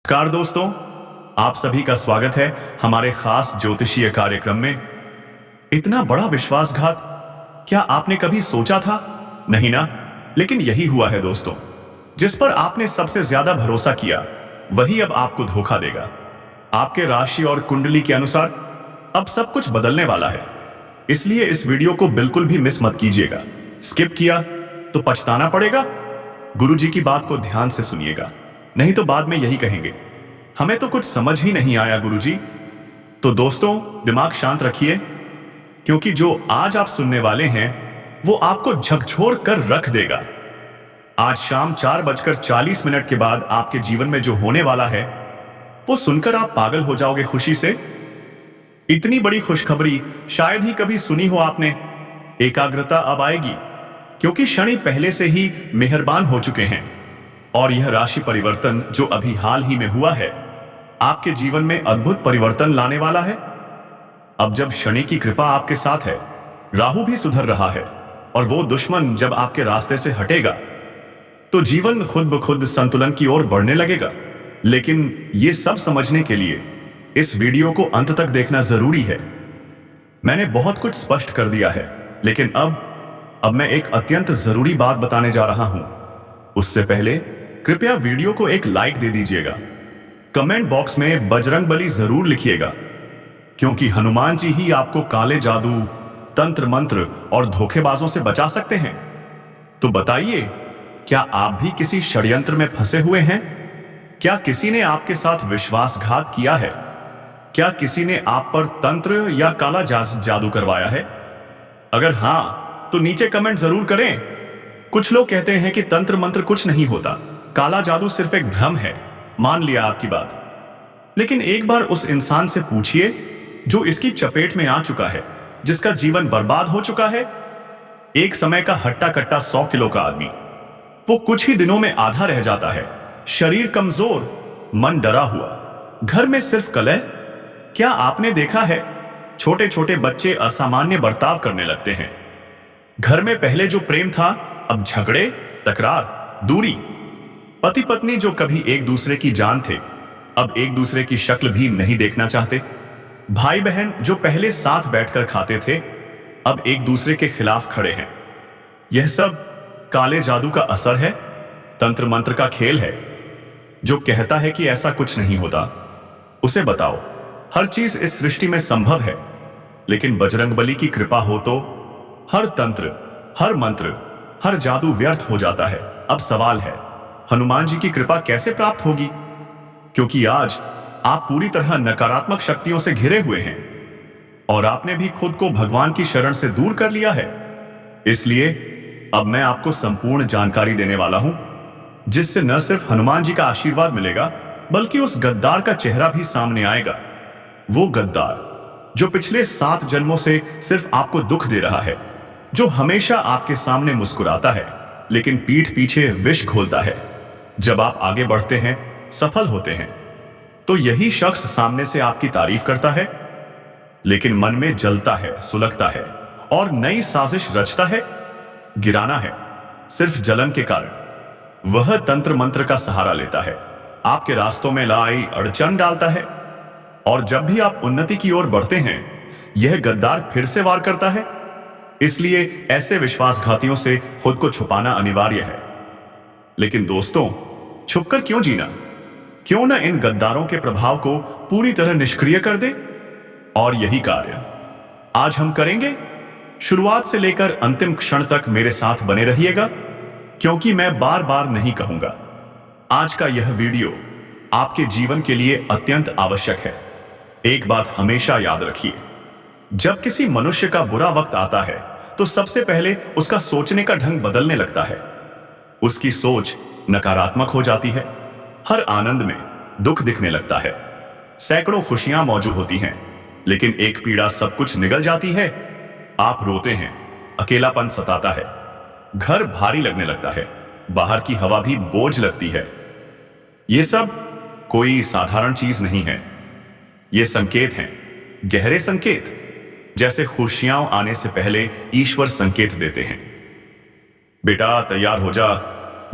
नमस्कार दोस्तों, आप सभी का स्वागत है हमारे खास ज्योतिषीय कार्यक्रम में। इतना बड़ा विश्वासघात क्या आपने कभी सोचा था? नहीं ना। लेकिन यही हुआ है दोस्तों। जिस पर आपने सबसे ज्यादा भरोसा किया वही अब आपको धोखा देगा। आपके राशि और कुंडली के अनुसार अब सब कुछ बदलने वाला है। इसलिए इस वीडियो को बिल्कुल भी मिस मत कीजिएगा। स्किप किया तो पछताना पड़ेगा। गुरुजी की बात को ध्यान से सुनिएगा, नहीं तो बाद में यही कहेंगे हमें तो कुछ समझ ही नहीं आया गुरुजी। तो दोस्तों, दिमाग शांत रखिए, क्योंकि जो आज आप सुनने वाले हैं वो आपको झकझोर कर रख देगा। आज शाम 4:40 के बाद आपके जीवन में जो होने वाला है वो सुनकर आप पागल हो जाओगे खुशी से। इतनी बड़ी खुशखबरी शायद ही कभी सुनी हो आपने। एकाग्रता अब आएगी, क्योंकि शनि पहले से ही मेहरबान हो चुके हैं। और यह राशि परिवर्तन जो अभी हाल ही में हुआ है आपके जीवन में अद्भुत परिवर्तन लाने वाला है। अब जब शनि की कृपा आपके साथ है, राहु भी सुधर रहा है और वो दुश्मन जब आपके रास्ते से हटेगा तो जीवन खुद ब खुद संतुलन की ओर बढ़ने लगेगा। लेकिन ये सब समझने के लिए इस वीडियो को अंत तक देखना जरूरी है। मैंने बहुत कुछ स्पष्ट कर दिया है, लेकिन अब मैं एक अत्यंत जरूरी बात बताने जा रहा हूं। उससे पहले कृपया वीडियो को एक लाइक दे दीजिएगा। कमेंट बॉक्स में बजरंगबली जरूर लिखिएगा, क्योंकि हनुमान जी ही आपको काले जादू, तंत्र मंत्र और धोखेबाजों से बचा सकते हैं। तो बताइए, क्या आप भी किसी षड्यंत्र में फंसे हुए हैं? क्या किसी ने आपके साथ विश्वासघात किया है? क्या किसी ने आप पर तंत्र या काला जादू करवाया है? अगर हां, तो नीचे कमेंट जरूर करें। कुछ लोग कहते हैं कि तंत्र मंत्र कुछ नहीं होता, काला जादू सिर्फ एक भ्रम है। मान लिया आपकी बात, लेकिन एक बार उस इंसान से पूछिए जो इसकी चपेट में आ चुका है, जिसका जीवन बर्बाद हो चुका है। एक समय का हट्टा कट्टा 100 किलो का आदमी, वो कुछ ही दिनों में आधा रह जाता है। शरीर कमजोर, मन डरा हुआ, घर में सिर्फ कलह। क्या आपने देखा है, छोटे छोटे बच्चे असामान्य बर्ताव करने लगते हैं। घर में पहले जो प्रेम था अब झगड़े, तकरार, दूरी। पति पत्नी जो कभी एक दूसरे की जान थे अब एक दूसरे की शक्ल भी नहीं देखना चाहते। भाई बहन जो पहले साथ बैठकर खाते थे अब एक दूसरे के खिलाफ खड़े हैं। यह सब काले जादू का असर है, तंत्र मंत्र का खेल है। जो कहता है कि ऐसा कुछ नहीं होता, उसे बताओ हर चीज इस सृष्टि में संभव है। लेकिन बजरंगबली की कृपा हो तो हर तंत्र, हर मंत्र, हर जादू व्यर्थ हो जाता है। अब सवाल है, हनुमान जी की कृपा कैसे प्राप्त होगी? क्योंकि आज आप पूरी तरह नकारात्मक शक्तियों से घिरे हुए हैं और आपने भी खुद को भगवान की शरण से दूर कर लिया है। इसलिए अब मैं आपको संपूर्ण जानकारी देने वाला हूं, जिससे न सिर्फ हनुमान जी का आशीर्वाद मिलेगा, बल्कि उस गद्दार का चेहरा भी सामने आएगा। वो गद्दार जो पिछले 7 जन्मों से सिर्फ आपको दुख दे रहा है, जो हमेशा आपके सामने मुस्कुराता है लेकिन पीठ पीछे विष घोलता है। जब आप आगे बढ़ते हैं, सफल होते हैं, तो यही शख्स सामने से आपकी तारीफ करता है, लेकिन मन में जलता है, सुलगता है और नई साजिश रचता है। गिराना है सिर्फ जलन के कारण। वह तंत्र मंत्र का सहारा लेता है, आपके रास्तों में लाई अड़चन डालता है, और जब भी आप उन्नति की ओर बढ़ते हैं यह गद्दार फिर से वार करता है। इसलिए ऐसे विश्वासघातियों से खुद को छुपाना अनिवार्य है। लेकिन दोस्तों, छुपकर क्यों जीना? क्यों न इन गद्दारों के प्रभाव को पूरी तरह निष्क्रिय कर दें? और यही कार्य आज हम करेंगे। शुरुआत से लेकर अंतिम क्षण तक मेरे साथ बने रहिएगा, क्योंकि मैं बार बार नहीं कहूंगा। आज का यह वीडियो आपके जीवन के लिए अत्यंत आवश्यक है। एक बात हमेशा याद रखिए, जब किसी मनुष्य का बुरा वक्त आता है तो सबसे पहले उसका सोचने का ढंग बदलने लगता है। उसकी सोच नकारात्मक हो जाती है। हर आनंद में दुख दिखने लगता है। सैकड़ों खुशियां मौजूद होती हैं, लेकिन एक पीड़ा सब कुछ निगल जाती है। आप रोते हैं, अकेलापन सताता है, घर भारी लगने लगता है, बाहर की हवा भी बोझ लगती है। यह सब कोई साधारण चीज नहीं है। ये संकेत हैं, गहरे संकेत, जैसे खुशियां आने से पहले ईश्वर संकेत देते हैं। बेटा तैयार हो जा,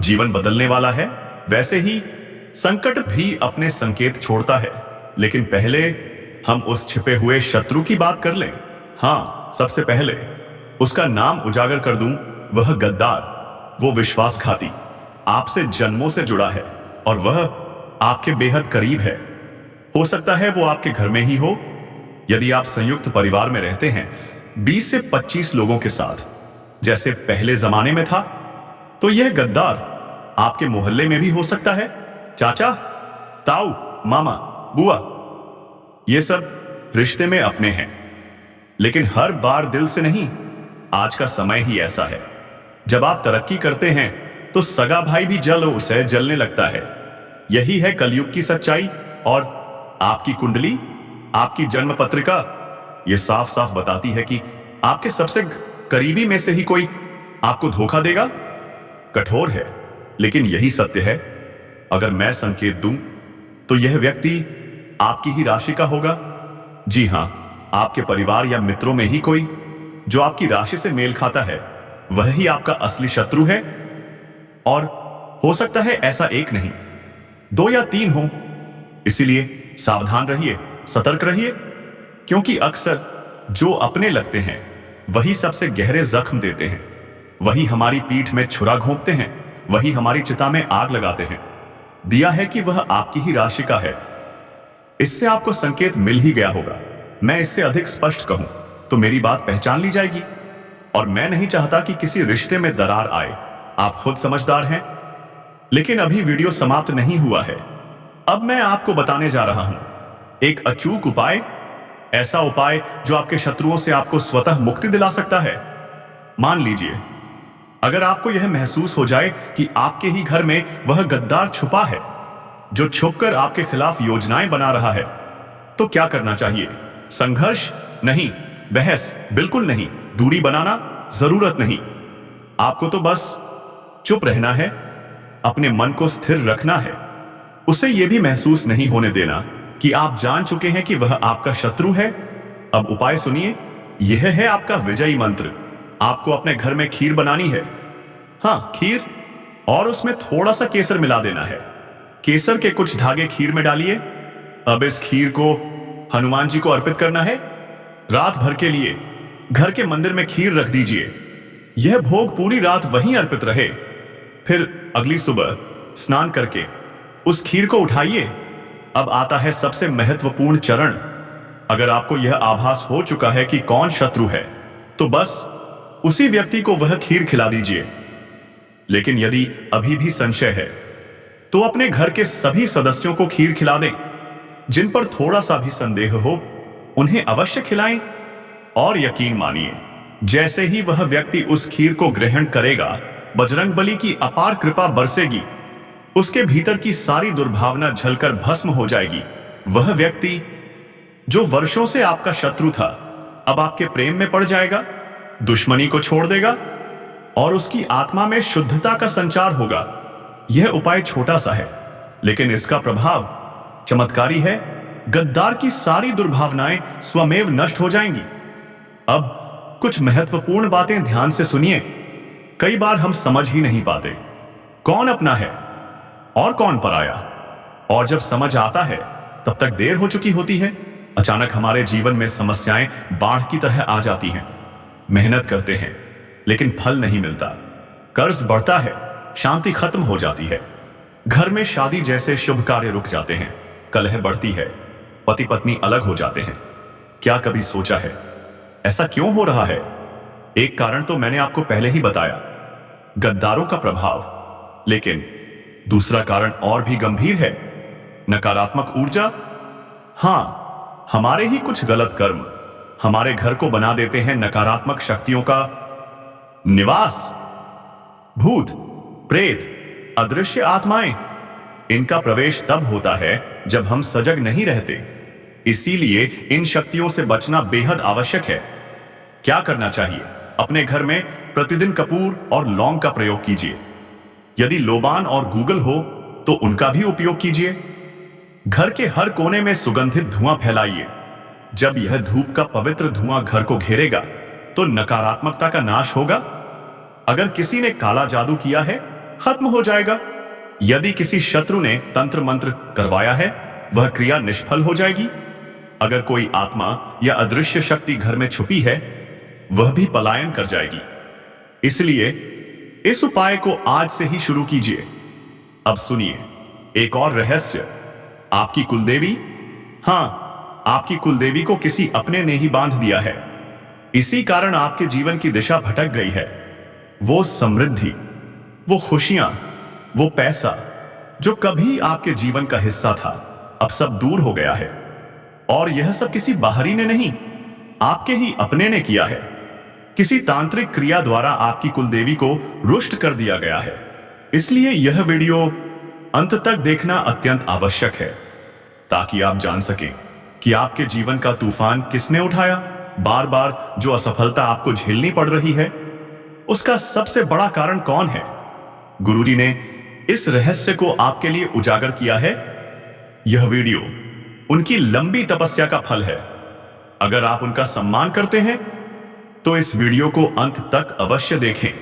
जीवन बदलने वाला है। वैसे ही संकट भी अपने संकेत छोड़ता है, लेकिन पहले हम उस छिपे हुए शत्रु की बात कर लें। हाँ, सबसे पहले उसका नाम उजागर कर दूं, वह गद्दार, वो विश्वासघाती, आपसे जन्मों से जुड़ा है और वह आपके बेहद करीब है। हो सकता है वो आपके घर में ही हो। यदि आप संयुक्त परिवार में रहते हैं 20 से 25 लोगों के साथ, जैसे पहले जमाने में था, तो यह गद्दार आपके मोहल्ले में भी हो सकता है। चाचा, ताऊ, मामा, बुआ, ये सब रिश्ते में अपने हैं, लेकिन हर बार दिल से नहीं। आज का समय ही ऐसा है, जब आप तरक्की करते हैं तो सगा भाई भी उसे जलने लगता है। यही है कलयुग की सच्चाई। और आपकी कुंडली, आपकी जन्म पत्रिका, यह साफ साफ बताती है कि आपके सबसे करीबी में से ही कोई आपको धोखा देगा। कठोर है, लेकिन यही सत्य है। अगर मैं संकेत दूं तो यह व्यक्ति आपकी ही राशि का होगा। जी हां, आपके परिवार या मित्रों में ही कोई जो आपकी राशि से मेल खाता है, वह ही आपका असली शत्रु है। और हो सकता है ऐसा एक नहीं, 2 या 3 हो। इसीलिए सावधान रहिए, सतर्क रहिए, क्योंकि अक्सर जो अपने लगते हैं वही सबसे गहरे जख्म देते हैं। वही हमारी पीठ में छुरा घोंपते हैं, वही हमारी चिता में आग लगाते हैं। दिया है कि वह आपकी ही राशि का है। इससे आपको संकेत मिल ही गया होगा। मैं इससे अधिक स्पष्ट कहूं तो मेरी बात पहचान ली जाएगी। और मैं नहीं चाहता कि किसी रिश्ते में दरार आए। आप खुद समझदार हैं। लेकिन अभी वीडियो समाप्त नहीं हुआ है। अब मैं आपको बताने जा रहा हूं एक अचूक उपाय, ऐसा उपाय जो आपके शत्रुओं से आपको स्वतः मुक्ति दिला सकता है। मान लीजिए, अगर आपको यह महसूस हो जाए कि आपके ही घर में वह गद्दार छुपा है जो छुपकर आपके खिलाफ योजनाएं बना रहा है, तो क्या करना चाहिए? संघर्ष नहीं, बहस बिल्कुल नहीं, दूरी बनाना जरूरत नहीं। आपको तो बस चुप रहना है, अपने मन को स्थिर रखना है, उसे यह भी महसूस नहीं होने देना कि आप जान चुके हैं कि वह आपका शत्रु है। अब उपाय सुनिए, यह है आपका विजयी मंत्र। आपको अपने घर में खीर बनानी है। हाँ, खीर, और उसमें थोड़ा सा केसर मिला देना है। केसर के कुछ धागे खीर में डालिए। अब इस खीर को हनुमान जी को अर्पित करना है। रात भर के लिए घर के मंदिर में खीर रख दीजिए। यह भोग पूरी रात वहीं अर्पित रहे। फिर अगली सुबह स्नान करके उस खीर को उठाइए। अब आता है सबसे महत्वपूर्ण चरण। अगर आपको यह आभास हो चुका है कि कौन शत्रु है, तो बस उसी व्यक्ति को वह खीर खिला दीजिए। लेकिन यदि अभी भी संशय है, तो अपने घर के सभी सदस्यों को खीर खिला दें। जिन पर थोड़ा सा भी संदेह हो, उन्हें अवश्य खिलाएं। और यकीन मानिए, जैसे ही वह व्यक्ति उस खीर को ग्रहण करेगा, बजरंगबली की अपार कृपा बरसेगी। उसके भीतर की सारी दुर्भावना झलकर भस्म हो जाएगी। वह व्यक्ति जो वर्षों से आपका शत्रु था, अब आपके प्रेम में पड़ जाएगा, दुश्मनी को छोड़ देगा और उसकी आत्मा में शुद्धता का संचार होगा। यह उपाय छोटा सा है, लेकिन इसका प्रभाव चमत्कारी है। गद्दार की सारी दुर्भावनाएं स्वमेव नष्ट हो जाएंगी। अब कुछ महत्वपूर्ण बातें ध्यान से सुनिए। कई बार हम समझ ही नहीं पाते कौन अपना है और कौन पराया, और जब समझ आता है तब तक देर हो चुकी होती है। अचानक हमारे जीवन में समस्याएं बाढ़ की तरह आ जाती हैं। मेहनत करते हैं लेकिन फल नहीं मिलता, कर्ज बढ़ता है, शांति खत्म हो जाती है, घर में शादी जैसे शुभ कार्य रुक जाते हैं, कलह बढ़ती है, पति पत्नी अलग हो जाते हैं। क्या कभी सोचा है ऐसा क्यों हो रहा है? एक कारण तो मैंने आपको पहले ही बताया, गद्दारों का प्रभाव। लेकिन दूसरा कारण और भी गंभीर है, नकारात्मक ऊर्जा। हां, हमारे ही कुछ गलत कर्म हमारे घर को बना देते हैं नकारात्मक शक्तियों का निवास। भूत, प्रेत, अदृश्य आत्माएं, इनका प्रवेश तब होता है जब हम सजग नहीं रहते। इसीलिए इन शक्तियों से बचना बेहद आवश्यक है। क्या करना चाहिए? अपने घर में प्रतिदिन कपूर और लौंग का प्रयोग कीजिए। यदि लोबान और गूगल हो तो उनका भी उपयोग कीजिए। घर के हर कोने में सुगंधित धुआं फैलाइए। जब यह धूप का पवित्र धुआं घर को घेरेगा तो नकारात्मकता का नाश होगा। अगर किसी ने काला जादू किया है, खत्म हो जाएगा। यदि किसी शत्रु ने तंत्र मंत्र करवाया है, वह क्रिया निष्फल हो जाएगी। अगर कोई आत्मा या अदृश्य शक्ति घर में छुपी है, वह भी पलायन कर जाएगी। इसलिए इस उपाय को आज से ही शुरू कीजिए। अब सुनिए एक और रहस्य। आपकी कुलदेवी, हाँ, आपकी कुलदेवी को किसी अपने ने ही बांध दिया है। इसी कारण आपके जीवन की दिशा भटक गई है। वो समृद्धि, वो खुशियां, वो पैसा जो कभी आपके जीवन का हिस्सा था, अब सब दूर हो गया है। और यह सब किसी बाहरी ने नहीं, आपके ही अपने ने किया है। किसी तांत्रिक क्रिया द्वारा आपकी कुलदेवी को रुष्ट कर दिया गया है। इसलिए यह वीडियो अंत तक देखना अत्यंत आवश्यक है, ताकि आप जान सकें कि आपके जीवन का तूफान किसने उठाया। बार बार जो असफलता आपको झेलनी पड़ रही है, उसका सबसे बड़ा कारण कौन है? गुरुजी ने इस रहस्य को आपके लिए उजागर किया है। यह वीडियो उनकी लंबी तपस्या का फल है। अगर आप उनका सम्मान करते हैं तो इस वीडियो को अंत तक अवश्य देखें,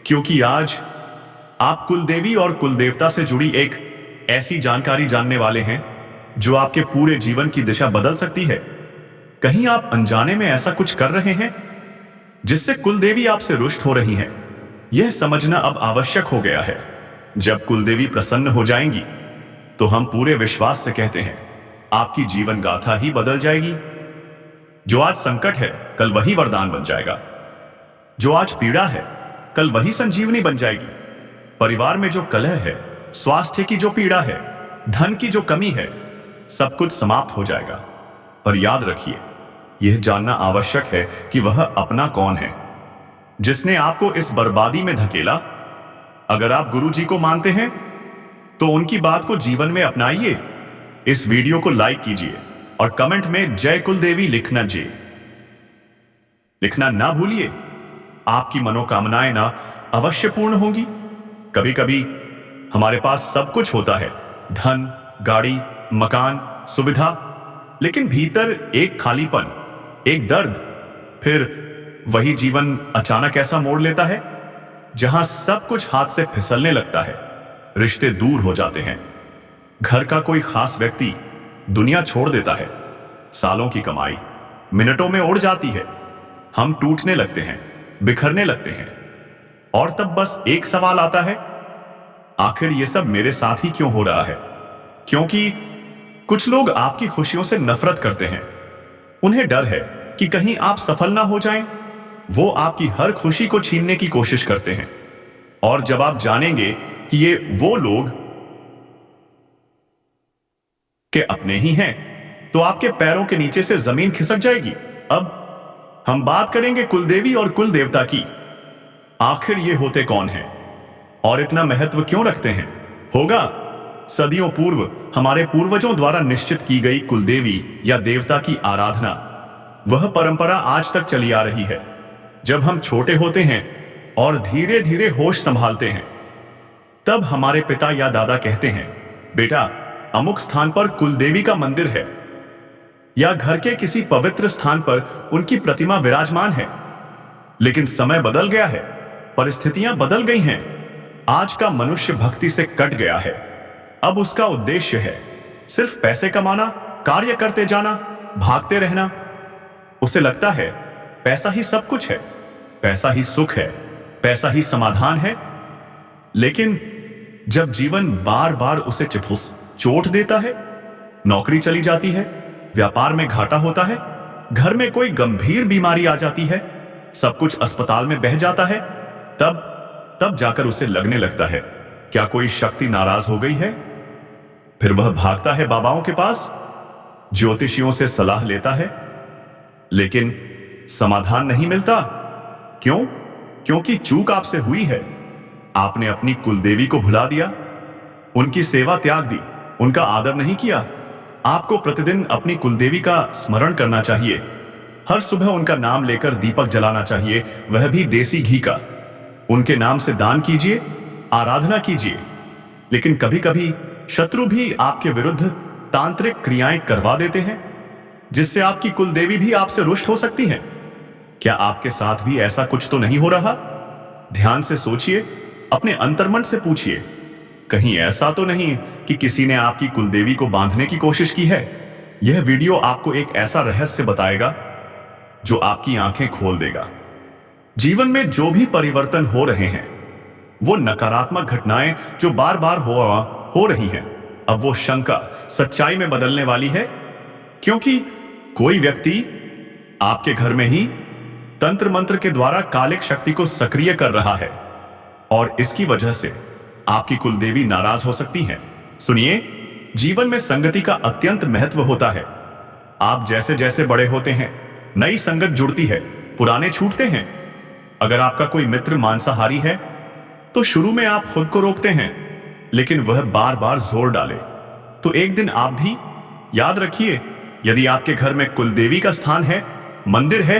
क्योंकि आज आप कुलदेवी और कुलदेवता से जुड़ी एक ऐसी जानकारी जानने वाले हैं जो आपके पूरे जीवन की दिशा बदल सकती है। कहीं आप अनजाने में ऐसा कुछ कर रहे हैं जिससे कुलदेवी आपसे रुष्ट हो रही हैं। यह समझना अब आवश्यक हो गया है। जब कुलदेवी प्रसन्न हो जाएंगी तो हम पूरे विश्वास से कहते हैं, आपकी जीवन गाथा ही बदल जाएगी। जो आज संकट है, कल वही वरदान बन जाएगा। जो आज पीड़ा है, कल वही संजीवनी बन जाएगी। परिवार में जो कलह है, स्वास्थ्य की जो पीड़ा है, धन की जो कमी है, सब कुछ समाप्त हो जाएगा। पर याद रखिए, यह जानना आवश्यक है कि वह अपना कौन है जिसने आपको इस बर्बादी में धकेला। अगर आप गुरुजी को मानते हैं तो उनकी बात को जीवन में अपनाइए। इस वीडियो को लाइक कीजिए और कमेंट में जय कुलदेवी लिखना ना भूलिए। आपकी मनोकामनाएं ना अवश्य पूर्ण होंगी। कभी कभी हमारे पास सब कुछ होता है, धन, गाड़ी, मकान, सुविधा, लेकिन भीतर एक खालीपन, एक दर्द। फिर वही जीवन अचानक ऐसा मोड़ लेता है जहां सब कुछ हाथ से फिसलने लगता है, रिश्ते दूर हो जाते हैं, घर का कोई खास व्यक्ति दुनिया छोड़ देता है, सालों की कमाई मिनटों में उड़ जाती है, हम टूटने लगते हैं, बिखरने लगते हैं। और तब बस एक सवाल आता है, आखिर ये सब मेरे साथ ही क्यों हो रहा है? क्योंकि कुछ लोग आपकी खुशियों से नफरत करते हैं। उन्हें डर है कि कहीं आप सफल ना हो जाएं। वो आपकी हर खुशी को छीनने की कोशिश करते हैं। और जब आप जानेंगे कि ये वो लोग के अपने ही हैं, तो आपके पैरों के नीचे से जमीन खिसक जाएगी। अब हम बात करेंगे कुलदेवी और कुलदेवता की। आखिर ये होते कौन हैं और इतना महत्व क्यों रखते हैं? होगा सदियों पूर्व हमारे पूर्वजों द्वारा निश्चित की गई कुलदेवी या देवता की आराधना। वह परंपरा आज तक चली आ रही है। जब हम छोटे होते हैं और धीरे धीरे होश संभालते हैं, तब हमारे पिता या दादा कहते हैं, बेटा, अमुक स्थान पर कुलदेवी का मंदिर है, या घर के किसी पवित्र स्थान पर उनकी प्रतिमा विराजमान है। लेकिन समय बदल गया है, परिस्थितियां बदल गई हैं। आज का मनुष्य भक्ति से कट गया है। अब उसका उद्देश्य है सिर्फ पैसे कमाना, कार्य करते जाना, भागते रहना। उसे लगता है पैसा ही सब कुछ है, पैसा ही सुख है, पैसा ही समाधान है। लेकिन जब जीवन बार बार उसे चिपहुस चोट देता है, नौकरी चली जाती है, व्यापार में घाटा होता है, घर में कोई गंभीर बीमारी आ जाती है, सब कुछ अस्पताल में बह जाता है, तब जाकर उसे लगने लगता है क्या कोई शक्ति नाराज हो गई है। फिर वह भागता है बाबाओं के पास, ज्योतिषियों से सलाह लेता है, लेकिन समाधान नहीं मिलता। क्यों? क्योंकि चूक आपसे हुई है। आपने अपनी कुलदेवी को भुला दिया, उनकी सेवा त्याग दी, उनका आदर नहीं किया। आपको प्रतिदिन अपनी कुलदेवी का स्मरण करना चाहिए। हर सुबह उनका नाम लेकर दीपक जलाना चाहिए, वह भी देसी घी का। उनके नाम से दान कीजिए, आराधना कीजिए। लेकिन कभी कभी शत्रु भी आपके विरुद्ध तांत्रिक क्रियाएं करवा देते हैं, जिससे आपकी कुलदेवी भी आपसे रुष्ट हो सकती है। क्या आपके साथ भी ऐसा कुछ तो नहीं हो रहा? ध्यान से सोचिए, अपने अंतर्मन से पूछिए, कहीं ऐसा तो नहीं कि किसी ने आपकी कुलदेवी को बांधने की कोशिश की है। यह वीडियो आपको एक ऐसा रहस्य बताएगा जो आपकी आंखें खोल देगा। जीवन में जो भी परिवर्तन हो रहे हैं, वो नकारात्मक घटनाएं जो बार बार हो रही हैं, अब वो शंका सच्चाई में बदलने वाली है, क्योंकि कोई व्यक्ति आपके घर में ही तंत्र मंत्र के द्वारा कालिक शक्ति को सक्रिय कर रहा है और इसकी वजह से आपकी कुलदेवी नाराज हो सकती हैं। सुनिए, जीवन में संगति का अत्यंत महत्व होता है। आप जैसे जैसे बड़े होते हैं, नई संगत जुड़ती है, पुराने छूटते हैं। अगर आपका कोई मित्र मांसाहारी है तो शुरू में आप खुद को रोकते हैं, लेकिन वह बार बार जोर डाले तो एक दिन आप भी। याद रखिए, यदि आपके घर में कुलदेवी का स्थान है, मंदिर है,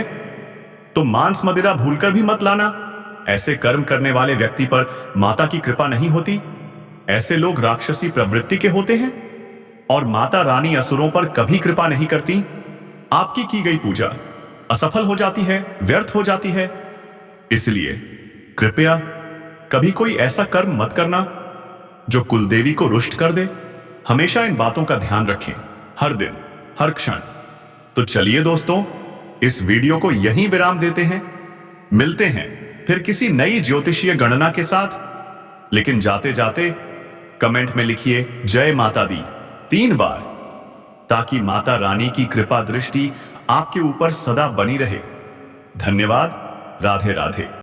तो मांस मदिरा भूलकर भी मत लाना। ऐसे कर्म करने वाले व्यक्ति पर माता की कृपा नहीं होती। ऐसे लोग राक्षसी प्रवृत्ति के होते हैं और माता रानी असुरों पर कभी कृपा नहीं करती। आपकी की गई पूजा असफल हो जाती है, व्यर्थ हो जाती है। इसलिए कृपया कभी कोई ऐसा कर्म मत करना जो कुलदेवी को रुष्ट कर दे। हमेशा इन बातों का ध्यान रखें, हर दिन, हर क्षण। तो चलिए दोस्तों, इस वीडियो को यहीं विराम देते हैं। मिलते हैं फिर किसी नई ज्योतिषीय गणना के साथ। लेकिन जाते जाते कमेंट में लिखिए जय माता दी 3 बार, ताकि माता रानी की कृपा दृष्टि आपके ऊपर सदा बनी रहे। धन्यवाद। राधे राधे।